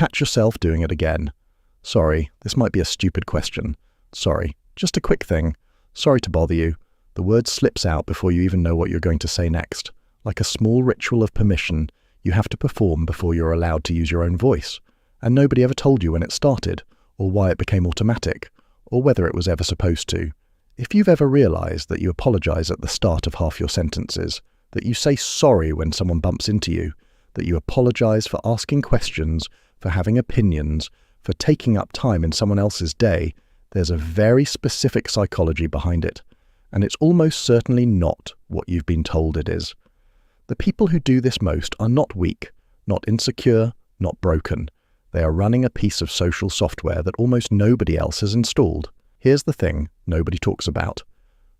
catch yourself doing it again. Sorry, this might be a stupid question. Sorry, just a quick thing. Sorry to bother you. The word slips out before you even know what you're going to say next. Like a small ritual of permission, you have to perform before you're allowed to use your own voice. And nobody ever told you when it started, or why it became automatic, or whether it was ever supposed to. If you've ever realized that you apologize at the start of half your sentences, that you say sorry when someone bumps into you, that you apologize for asking questions, for having opinions, for taking up time in someone else's day, there's a very specific psychology behind it, and it's almost certainly not what you've been told it is. The people who do this most are not weak, not insecure, not broken. They are running a piece of social software that almost nobody else has installed. Here's the thing nobody talks about.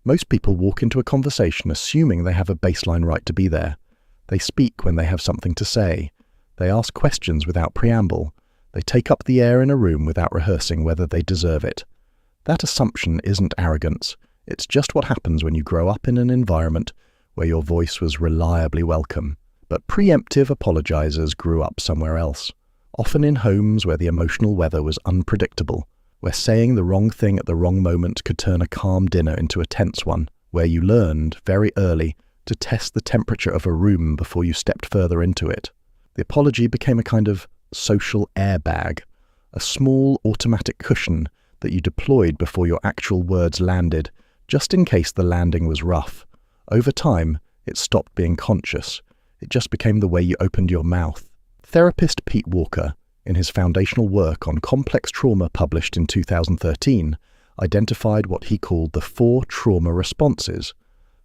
Most people walk into a conversation assuming they have a baseline right to be there. They speak when they have something to say. They ask questions without preamble. They take up the air in a room without rehearsing whether they deserve it. That assumption isn't arrogance. It's just what happens when you grow up in an environment where your voice was reliably welcome. But preemptive apologizers grew up somewhere else, often in homes where the emotional weather was unpredictable, where saying the wrong thing at the wrong moment could turn a calm dinner into a tense one, where you learned, very early, to test the temperature of a room before you stepped further into it. The apology became a kind of social airbag, a small automatic cushion that you deployed before your actual words landed, just in case the landing was rough. Over time, it stopped being conscious. It just became the way you opened your mouth. Therapist Pete Walker, in his foundational work on complex trauma published in 2013, identified what he called the 4 trauma responses: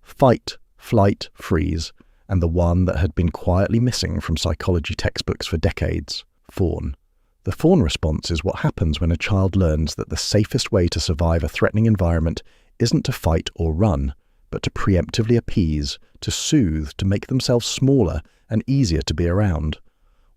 fight, flight, freeze, and the one that had been quietly missing from psychology textbooks for decades: fawn. The fawn response is what happens when a child learns that the safest way to survive a threatening environment isn't to fight or run, but to preemptively appease, to soothe, to make themselves smaller and easier to be around.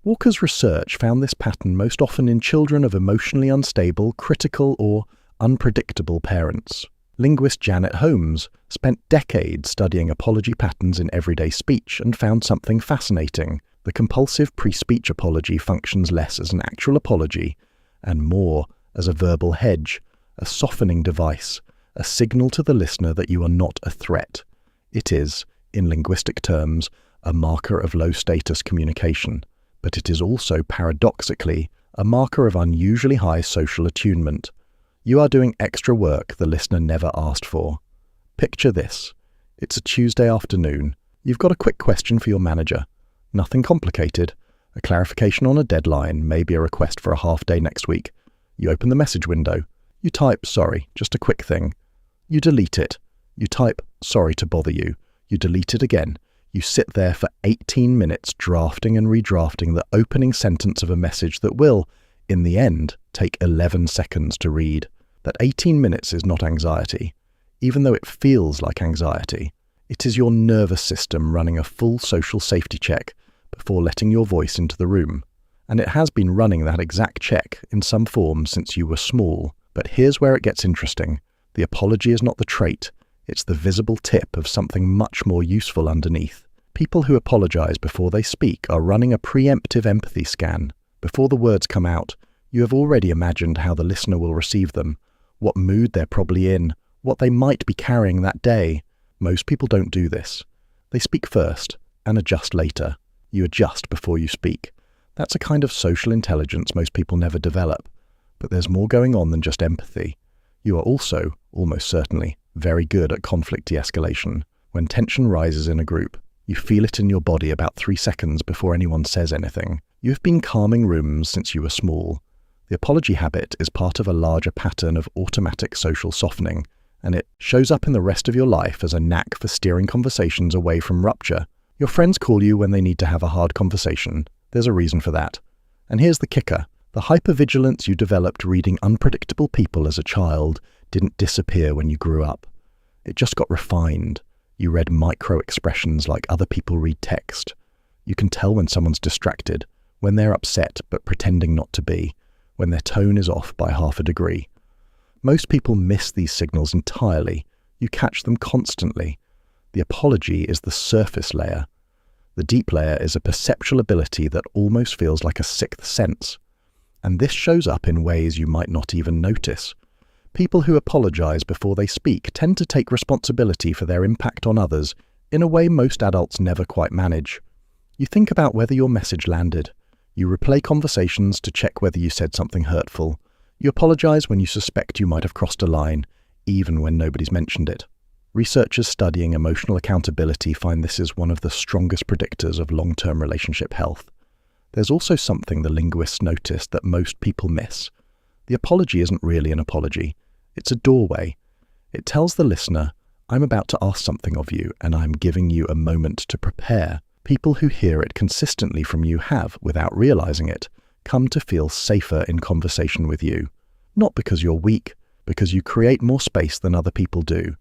Walker's research found this pattern most often in children of emotionally unstable, critical, or unpredictable parents. Linguist Janet Holmes spent decades studying apology patterns in everyday speech and found something fascinating. The compulsive pre-speech apology functions less as an actual apology and more as a verbal hedge, a softening device, a signal to the listener that you are not a threat. It is, in linguistic terms, a marker of low-status communication, but it is also, paradoxically, a marker of unusually high social attunement. You are doing extra work the listener never asked for. Picture this. It's a Tuesday afternoon. You've got a quick question for your manager. Nothing complicated. A clarification on a deadline, maybe a request for a half day next week. You open the message window. You type, sorry, just a quick thing. You delete it. You type, sorry to bother you. You delete it again. You sit there for 18 minutes drafting and redrafting the opening sentence of a message that will, in the end, take 11 seconds to read. That 18 minutes is not anxiety, even though it feels like anxiety. It is your nervous system running a full social safety check before letting your voice into the room. And it has been running that exact check in some form since you were small. But here's where it gets interesting. The apology is not the trait. It's the visible tip of something much more useful underneath. People who apologize before they speak are running a preemptive empathy scan. Before the words come out, you have already imagined how the listener will receive them, what mood they're probably in, what they might be carrying that day. Most people don't do this. They speak first and adjust later. You adjust before you speak. That's a kind of social intelligence most people never develop. But there's more going on than just empathy. You are also, almost certainly, very good at conflict de-escalation. When tension rises in a group, you feel it in your body about 3 seconds before anyone says anything. You've been calming rooms since you were small. The apology habit is part of a larger pattern of automatic social softening, and it shows up in the rest of your life as a knack for steering conversations away from rupture. Your friends call you when they need to have a hard conversation. There's a reason for that. And here's the kicker. The hypervigilance you developed reading unpredictable people as a child didn't disappear when you grew up. It just got refined. You read micro-expressions like other people read text. You can tell when someone's distracted, when they're upset but pretending not to be, when their tone is off by half a degree. Most people miss these signals entirely. You catch them constantly. The apology is the surface layer. The deep layer is a perceptual ability that almost feels like a sixth sense. And this shows up in ways you might not even notice. People who apologize before they speak tend to take responsibility for their impact on others in a way most adults never quite manage. You think about whether your message landed. You replay conversations to check whether you said something hurtful. You apologize when you suspect you might have crossed a line, even when nobody's mentioned it. Researchers studying emotional accountability find this is one of the strongest predictors of long-term relationship health. There's also something the linguists noticed that most people miss. The apology isn't really an apology. It's a doorway. It tells the listener, I'm about to ask something of you, and I'm giving you a moment to prepare. People who hear it consistently from you have, without realizing it, come to feel safer in conversation with you. Not because you're weak, because you create more space than other people do.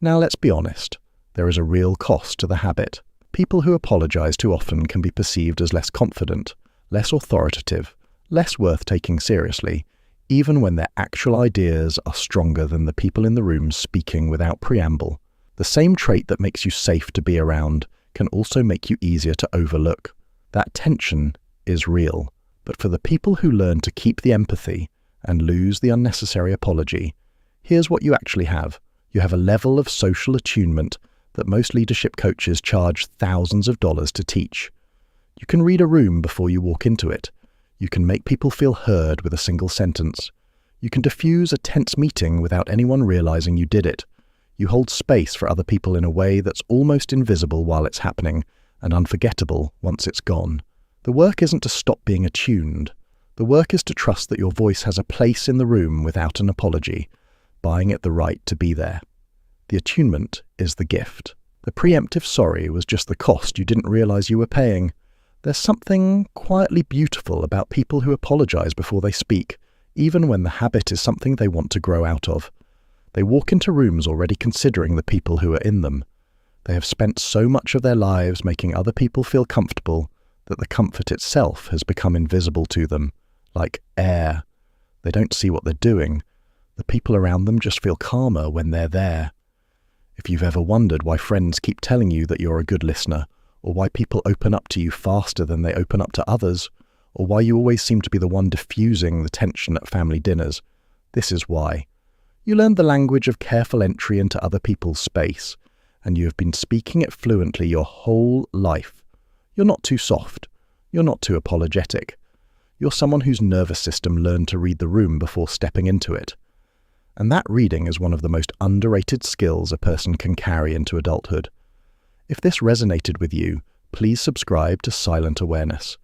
Now let's be honest. There is a real cost to the habit. People who apologize too often can be perceived as less confident, less authoritative, less worth taking seriously, even when their actual ideas are stronger than the people in the room speaking without preamble. The same trait that makes you safe to be around can also make you easier to overlook. That tension is real, but for the people who learn to keep the empathy and lose the unnecessary apology, here's what you actually have. You have a level of social attunement that most leadership coaches charge thousands of dollars to teach. You can read a room before you walk into it. You can make people feel heard with a single sentence. You can diffuse a tense meeting without anyone realizing you did it. You hold space for other people in a way that's almost invisible while it's happening and unforgettable once it's gone. The work isn't to stop being attuned. The work is to trust that your voice has a place in the room without an apology, buying it the right to be there. The attunement is the gift. The preemptive sorry was just the cost you didn't realize you were paying. There's something quietly beautiful about people who apologize before they speak, even when the habit is something they want to grow out of. They walk into rooms already considering the people who are in them. They have spent so much of their lives making other people feel comfortable that the comfort itself has become invisible to them, like air. They don't see what they're doing. The people around them just feel calmer when they're there. If you've ever wondered why friends keep telling you that you're a good listener, or why people open up to you faster than they open up to others, or why you always seem to be the one diffusing the tension at family dinners, this is why. You learned the language of careful entry into other people's space, and you have been speaking it fluently your whole life. You're not too soft. You're not too apologetic. You're someone whose nervous system learned to read the room before stepping into it. And that reading is one of the most underrated skills a person can carry into adulthood. If this resonated with you, please subscribe to Silent Awareness.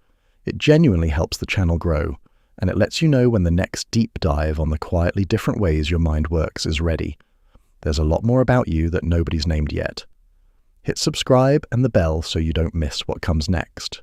It genuinely helps the channel grow, and it lets you know when the next deep dive on the quietly different ways your mind works is ready. There's a lot more about you that nobody's named yet. Hit subscribe and the bell so you don't miss what comes next.